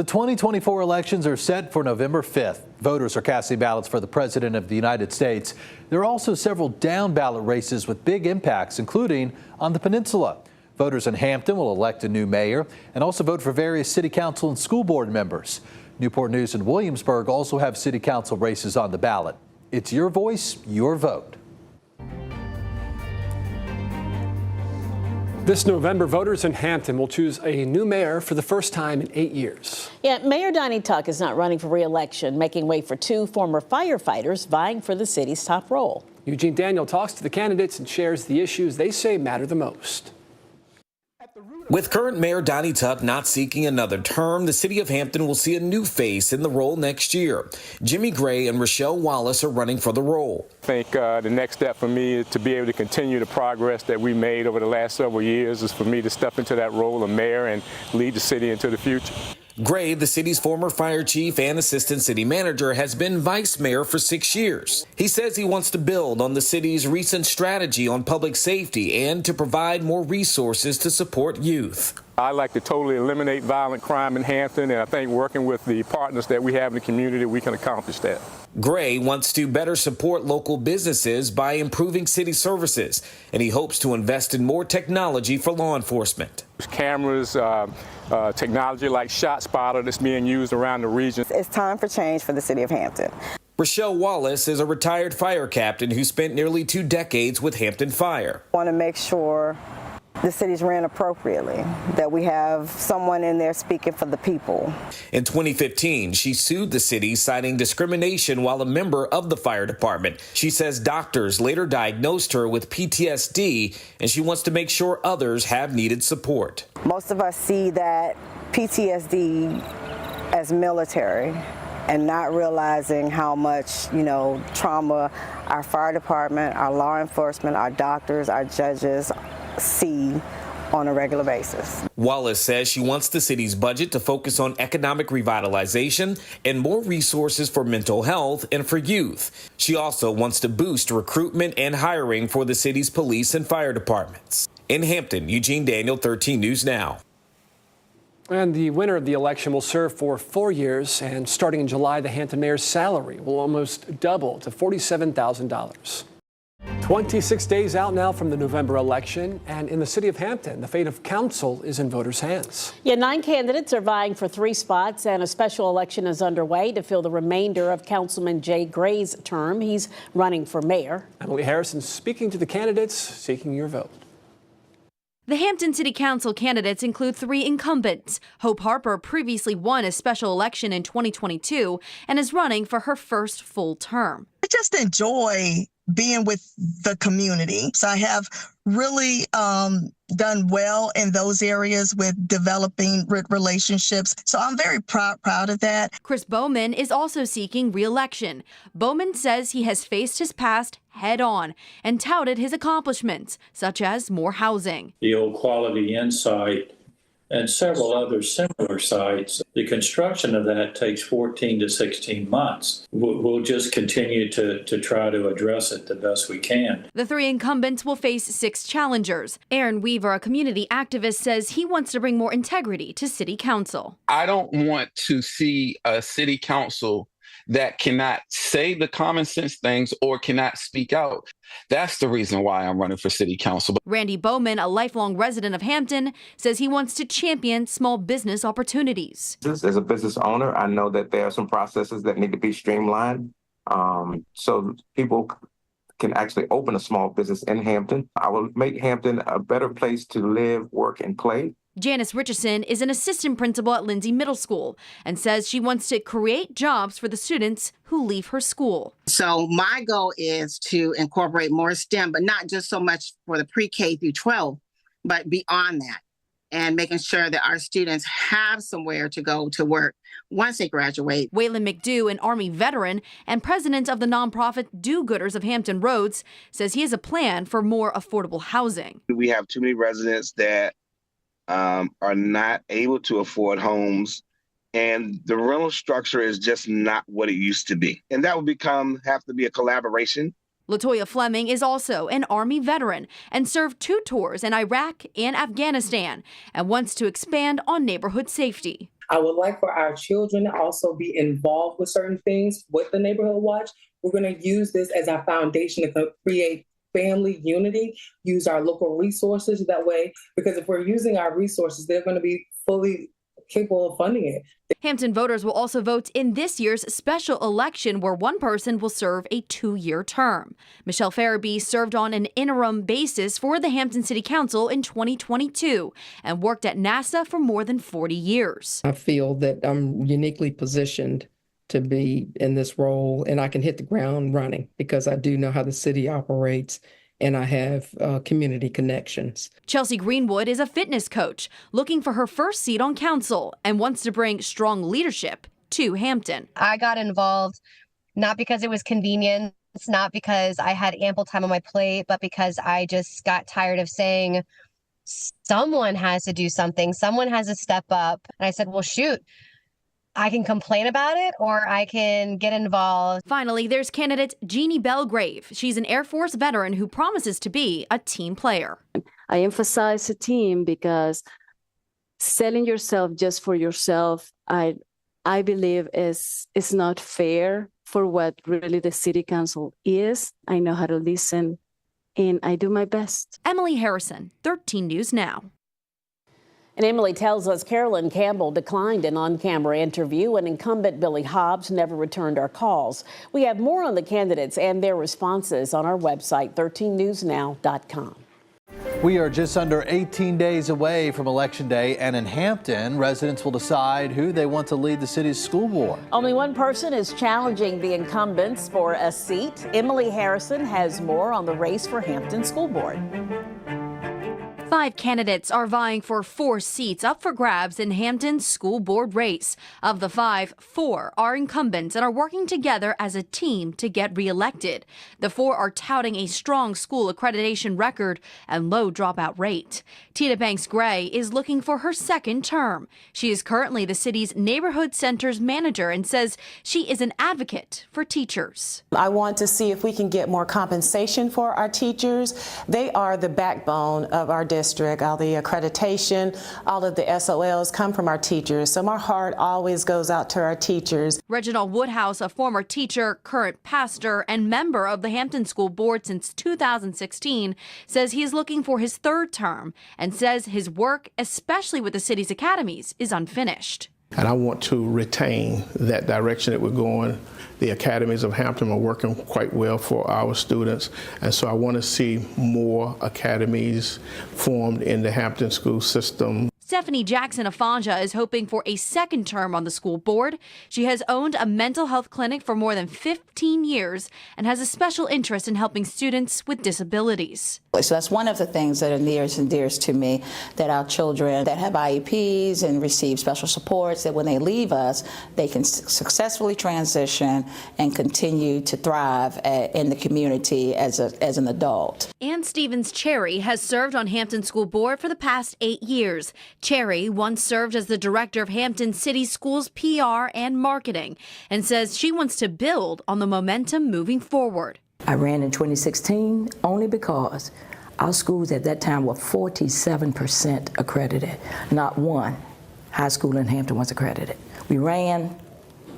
The 2024 elections are set for November 5th. Voters are casting ballots for the President of the United States. There are also several down-ballot races with big impacts, including on the Peninsula. Voters in Hampton will elect a new mayor and also vote for various city council and school board members. Newport News and Williamsburg also have city council races on the ballot. It's your voice, your vote. This November, voters in Hampton will choose a new mayor for the first time in 8 years. Yeah, Mayor Donnie Tuck is not running for re-election, making way for two former firefighters vying for the city's top role. Eugene Daniel talks to the candidates and shares the issues they say matter the most. With current Mayor Donnie Tuck not seeking another term, the city of Hampton will see a new face in the role next year. Jimmy Gray and Rochelle Wallace are running for the role. I think the next step for me is to be able to continue the progress that we made over the last several years is for me to step into that role of mayor and lead the city into the future. Gray, the city's former fire chief and assistant city manager, has been vice mayor for 6 years. He says he wants to build on the city's recent strategy on public safety and to provide more resources to support youth. I'd like to totally eliminate violent crime in Hampton, and I think working with the partners that we have in the community, we can accomplish that. Gray wants to better support local businesses by improving city services, and he hopes to invest in more technology for law enforcement. Cameras, technology like ShotSpotter that's being used around the region. It's time for change for the city of Hampton. Rochelle Wallace is a retired fire captain who spent nearly 2 decades with Hampton Fire. I want to make sure the city's ran appropriately, that we have someone in there speaking for the people. In 2015, she sued the city citing discrimination while a member of the fire department. She says doctors later diagnosed her with PTSD, and she wants to make sure others have needed support. Most of us see that PTSD as military and not realizing how much, trauma our fire department, our law enforcement, our doctors, our judges see on a regular basis. Wallace says she wants the city's budget to focus on economic revitalization and more resources for mental health and for youth. She also wants to boost recruitment and hiring for the city's police and fire departments. In Hampton, Eugene Daniel, 13 News Now. And the winner of the election will serve for 4 years, and starting in July, the Hampton Mayor's salary will almost double to $47,000. 26 days out now from the November election, and in the city of Hampton, the fate of council is in voters' hands. Yeah, 9 candidates are vying for 3 spots, and a special election is underway to fill the remainder of Councilman Jay Gray's term. He's running for mayor. Emily Harrison speaking to the candidates, seeking your vote. The Hampton City Council candidates include 3 incumbents. Hope Harper previously won a special election in 2022 and is running for her first full term. I just enjoy being with the community. So I have really done well in those areas with developing relationships. So I'm very proud of that. Chris Bowman is also seeking re-election. Bowman says he has faced his past head on and touted his accomplishments, such as more housing. The Old Quality Insight and several other similar sites. The construction of that takes 14 to 16 months. We'll just continue to try to address it the best we can. The 3 incumbents will face 6 challengers. Aaron Weaver, a community activist, says he wants to bring more integrity to city council. I don't want to see a city council that cannot say the common sense things or cannot speak out. That's the reason why I'm running for city council. Randy Bowman, a lifelong resident of Hampton, says he wants to champion small business opportunities. As a business owner, I know that there are some processes that need to be streamlined so people can actually open a small business in Hampton. I will make Hampton a better place to live, work, and play. Janice Richardson is an assistant principal at Lindsay Middle School and says she wants to create jobs for the students who leave her school. So my goal is to incorporate more STEM, but not just so much for the pre-K through 12, but beyond that, and making sure that our students have somewhere to go to work once they graduate. Waylon McDew, an Army veteran and president of the nonprofit Do-Gooders of Hampton Roads, says he has a plan for more affordable housing. We have too many residents that are not able to afford homes, and the rental structure is just not what it used to be. And that would have to be a collaboration. Latoya Fleming is also an Army veteran and served 2 tours in Iraq and Afghanistan and wants to expand on neighborhood safety. I would like for our children to also be involved with certain things with the Neighborhood Watch. We're going to use this as our foundation to create family unity, use our local resources that way, because if we're using our resources, they're going to be fully capable of funding it. Hampton voters will also vote in this year's special election where one person will serve a 2-year term. Michelle Farabee served on an interim basis for the Hampton City Council in 2022 and worked at NASA for more than 40 years. I feel that I'm uniquely positioned to be in this role, and I can hit the ground running because I do know how the city operates and I have community connections. Chelsea Greenwood is a fitness coach looking for her first seat on council and wants to bring strong leadership to Hampton. I got involved not because it was convenient, not because I had ample time on my plate, but because I just got tired of saying someone has to do something, someone has to step up. And I said, well, shoot, I can complain about it or I can get involved. Finally, there's candidate Jeannie Belgrave. She's an Air Force veteran who promises to be a team player. I emphasize a team because selling yourself just for yourself, I believe is not fair for what really the city council is. I know how to listen and I do my best. Emily Harrison, 13 News Now. And Emily tells us Carolyn Campbell declined an on-camera interview, and incumbent Billy Hobbs never returned our calls. We have more on the candidates and their responses on our website, 13newsnow.com. We are just under 18 days away from Election Day, and in Hampton, residents will decide who they want to lead the city's school board. Only one person is challenging the incumbents for a seat. Emily Harrison has more on the race for Hampton School Board. 5 candidates are vying for 4 seats up for grabs in Hampton's school board race. Of the 5, 4 are incumbents and are working together as a team to get reelected. The 4 are touting a strong school accreditation record and low dropout rate. Tina Banks Gray is looking for her second term. She is currently the city's neighborhood centers manager and says she is an advocate for teachers. I want to see if we can get more compensation for our teachers. They are the backbone of our district. All the accreditation, all of the SOLs come from our teachers. So my heart always goes out to our teachers. Reginald Woodhouse, a former teacher, current pastor, and member of the Hampton School Board since 2016, says he is looking for his 3rd term and says his work, especially with the city's academies, is unfinished. And I want to retain that direction that we're going. The academies of Hampton are working quite well for our students. And so I want to see more academies formed in the Hampton school system. Stephanie Jackson Afanja is hoping for a 2nd term on the school board. She has owned a mental health clinic for more than 15 years and has a special interest in helping students with disabilities. So that's one of the things that are nearest and dearest to me, that our children that have IEPs and receive special supports, that when they leave us, they can successfully transition and continue to thrive in the community as an adult. Ann Stevens-Cherry has served on Hampton School Board for the past 8 years. Cherry once served as the director of Hampton City Schools PR and marketing and says she wants to build on the momentum moving forward. I ran in 2016 only because our schools at that time were 47% accredited. Not one high school in Hampton was accredited. We ran,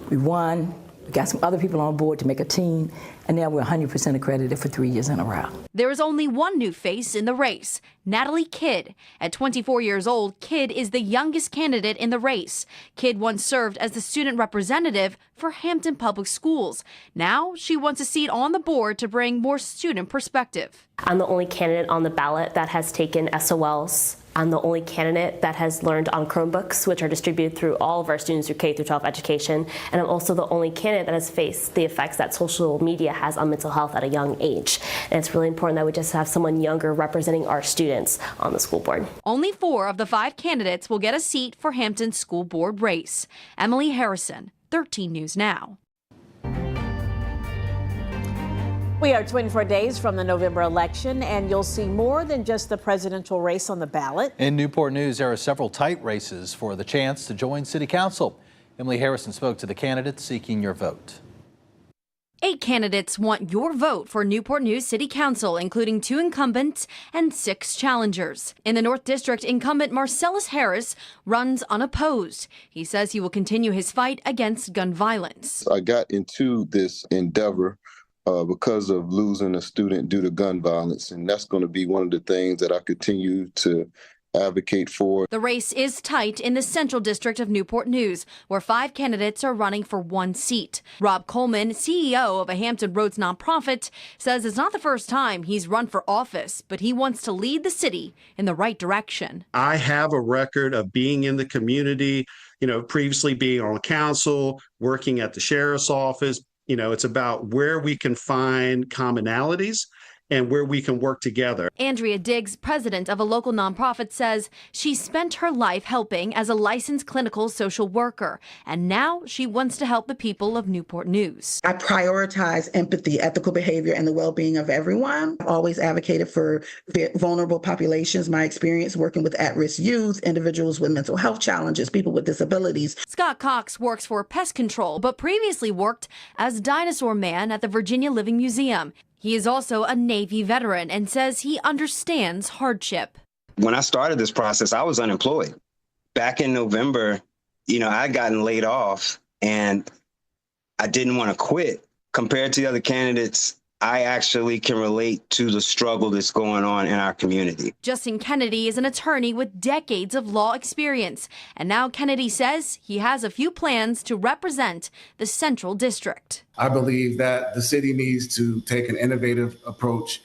we won, we got some other people on board to make a team, and now we're 100% accredited for 3 years in a row. There is only one new face in the race, Natalie Kidd. At 24 years old, Kidd is the youngest candidate in the race. Kidd once served as the student representative for Hampton Public Schools. Now she wants a seat on the board to bring more student perspective. I'm the only candidate on the ballot that has taken SOLs. I'm the only candidate that has learned on Chromebooks, which are distributed through all of our students through K through 12 education. And I'm also the only candidate that has faced the effects that social media has on mental health at a young age. And it's really important that we just have someone younger representing our students on the school board. Only 4 of the 5 candidates will get a seat for Hampton's school board race. Emily Harrison, 13 News Now. We are 24 days from the November election, and you'll see more than just the presidential race on the ballot. In Newport News, there are several tight races for the chance to join City Council. Emily Harrison spoke to the candidates seeking your vote. 8 candidates want your vote for Newport News City Council, including 2 incumbents and 6 challengers. In the North District, incumbent Marcellus Harris runs unopposed. He says he will continue his fight against gun violence. I got into this endeavor because of losing a student due to gun violence, and that's going to be one of the things that I continue to advocate for. The race is tight in the Central District of Newport News, where 5 candidates are running for 1 seat. Rob Coleman, CEO of a Hampton Roads nonprofit, says it's not the first time he's run for office, but he wants to lead the city in the right direction. I have a record of being in the community, previously being on council, working at the sheriff's office. It's about where we can find commonalities and where we can work together. Andrea Diggs, president of a local nonprofit, says she spent her life helping as a licensed clinical social worker, and now she wants to help the people of Newport News. I prioritize empathy, ethical behavior, and the well-being of everyone. I've always advocated for vulnerable populations. My experience working with at-risk youth, individuals with mental health challenges, people with disabilities. Scott Cox works for pest control, but previously worked as Dinosaur Man at the Virginia Living Museum. He is also a Navy veteran and says he understands hardship. When I started this process, I was unemployed. Back in November, I'd gotten laid off and I didn't want to quit. Compared to the other candidates, I actually can relate to the struggle that's going on in our community. Justin Kennedy is an attorney with decades of law experience, and now Kennedy says he has a few plans to represent the Central District. I believe that the city needs to take an innovative approach,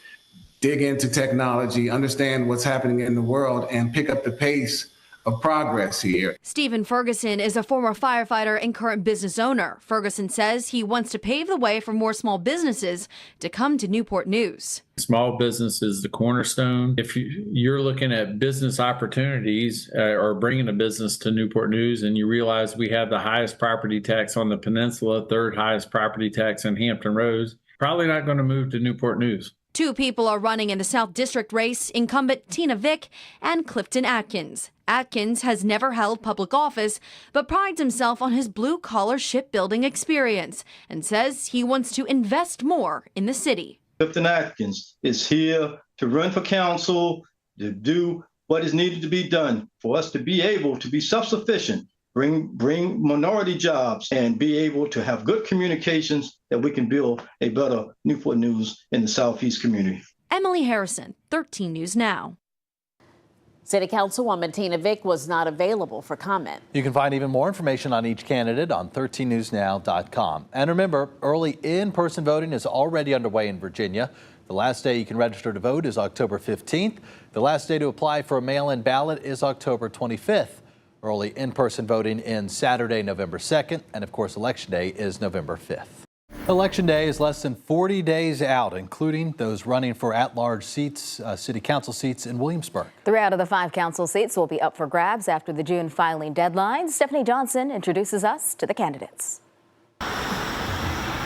dig into technology, understand what's happening in the world, and pick up the pace of progress here. Stephen Ferguson is a former firefighter and current business owner. Ferguson says he wants to pave the way for more small businesses to come to Newport News. Small business is the cornerstone. If you're looking at business opportunities or bringing a business to Newport News and you realize we have the highest property tax on the Peninsula, 3rd highest property tax in Hampton Roads, probably not going to move to Newport News. 2 people are running in the South District race, incumbent Tina Vick and Clifton Atkins. Atkins has never held public office, but prides himself on his blue-collar shipbuilding experience and says he wants to invest more in the city. Clifton Atkins is here to run for council, to do what is needed to be done for us to be able to be self-sufficient, bring minority jobs, and be able to have good communications that we can build a better Newport News in the Southeast community. Emily Harrison, 13 News Now. City Councilwoman Tina Vick was not available for comment. You can find even more information on each candidate on 13newsnow.com. And remember, early in-person voting is already underway in Virginia. The last day you can register to vote is October 15th. The last day to apply for a mail-in ballot is October 25th. Early in-person voting ends Saturday, November 2nd, and of course, Election Day is November 5th. Election Day is less than 40 days out, including those running for at-large seats, city council seats in Williamsburg. 3 out of the 5 council seats will be up for grabs after the June filing deadline. Stephanie Johnson introduces us to the candidates.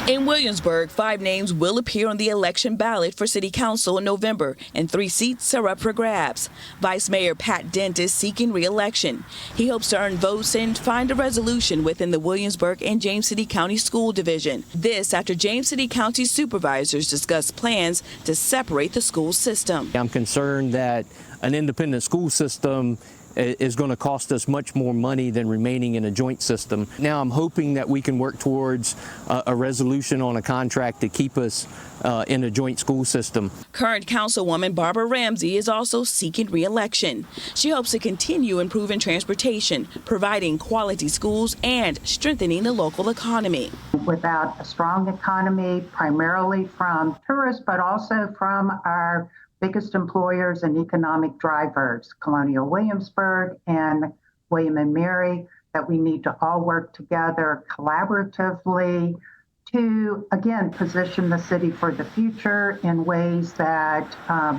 In Williamsburg, 5 names will appear on the election ballot for city council in November, and 3 seats are up for grabs. Vice Mayor Pat Dent is seeking re-election. He hopes to earn votes and find a resolution within the Williamsburg and James City County School Division. This after James City County supervisors discussed plans to separate the school system. I'm concerned that an independent school system is going to cost us much more money than remaining in a joint system. Now I'm hoping that we can work towards a resolution on a contract to keep us in a joint school system. Current Councilwoman Barbara Ramsey is also seeking re-election. She hopes to continue improving transportation, providing quality schools, and strengthening the local economy. Without a strong economy, primarily from tourists, but also from our biggest employers and economic drivers, Colonial Williamsburg and William and Mary, that we need to all work together collaboratively to, again, position the city for the future in ways that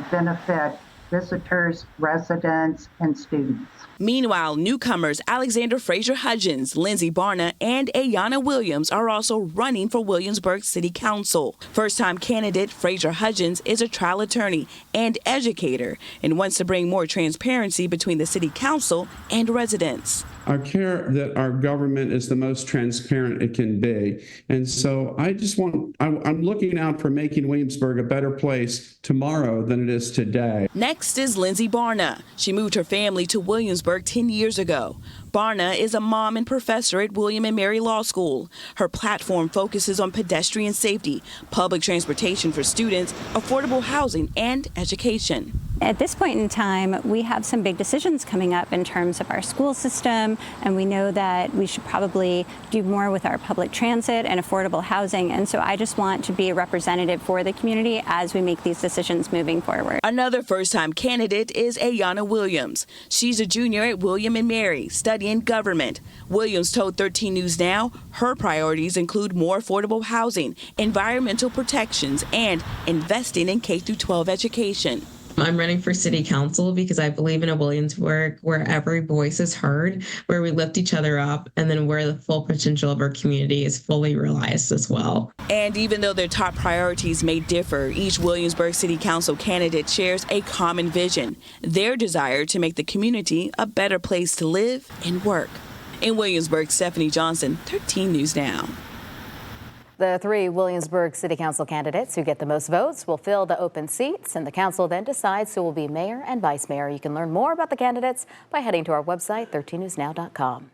benefit visitors, residents, and students. Meanwhile, newcomers Alexander Fraser Hudgens, Lindsay Barna, and Ayana Williams are also running for Williamsburg City Council. First-time candidate Fraser Hudgens is a trial attorney and educator and wants to bring more transparency between the city council and residents. care that our government is the most transparent it can be. And so I'm looking out for making Williamsburg a better place tomorrow than it is today. Next is Lindsay Barna. She moved her family to Williamsburg 10 years ago. Barna is a mom and professor at William and Mary Law School. Her platform focuses on pedestrian safety, public transportation for students, affordable housing, and education. At this point in time, we have some big decisions coming up in terms of our school system, and we know that we should probably do more with our public transit and affordable housing. And so I just want to be a representative for the community as we make these decisions moving forward. Another first-time candidate is Ayanna Williams. She's a junior at William and Mary, studying government. Williams told 13 News Now her priorities include more affordable housing, environmental protections, and investing in K-12 education. I'm running for city council because I believe in a Williamsburg where every voice is heard, where we lift each other up, and then where the full potential of our community is fully realized as well. And even though their top priorities may differ, each Williamsburg City Council candidate shares a common vision, their desire to make the community a better place to live and work. In Williamsburg, Stephanie Johnson, 13 News Now. The 3 Williamsburg City Council candidates who get the most votes will fill the open seats, and the council then decides who will be mayor and vice mayor. You can learn more about the candidates by heading to our website, 13newsnow.com.